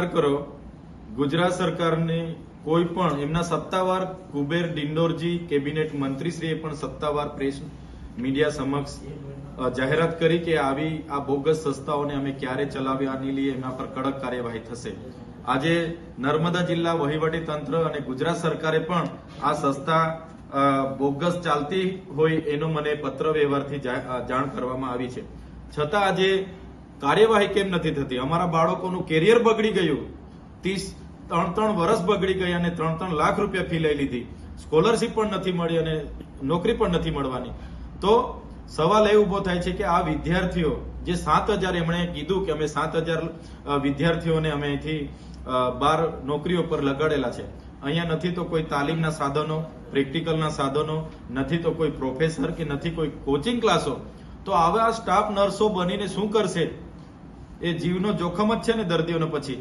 કરો ગુજરાત સરકારની કોઈ પણ એમના સત્તાવાર કુબેર ડિંડોરજી કેબિનેટ મંત્રીશ્રીએ પણ સત્તાવાર પ્રેસ મીડિયા સમક્ષ જાહેરાત કરી કે આવી આ બોગસ સંસ્થાઓને અમે ક્યારે ચલાવ્યાની લીએ એના પર કડક કાર્યવાહી થશે। આજે નર્મદા જિલ્લા વહીવટી તંત્ર અને ગુજરાત સરકારે પણ આ સંસ્થા બોગસ ચાલતી હોય એનો મને પત્ર વ્યવહારથી જાણ કરવામાં આવી છે, છતાં આજે કાર્યવાહી કેમ નથી થતી? અમારા બાળકોનું કેરિયર બગડી ગયું, 3 વર્ષ બગડી ગયા અને 3 લાખ રૂપિયા ફી લઈ લીધી, સ્કોલરશીપ પણ નથી મળી અને નોકરી પણ નથી મળવાની। તો સવાલ એ ઉભો થાય છે કે આ વિદ્યાર્થીઓ જે 7000 એમણે કીધું કે અમે 7000 વિદ્યાર્થીઓને અમે અહીંથી બહાર નોકરીઓ પર લગાડેલા છે, અહીંયા નથી તો કોઈ તાલીમના સાધનો, પ્રેક્ટિકલના સાધનો, નથી તો કોઈ પ્રોફેસર કે નથી કોઈ કોચિંગ ક્લાસો, તો આવા સ્ટાફ નર્સો બનીને શું કરશે? એ જીવનો જોખમ જ છે ને દર્દીઓનો પછી।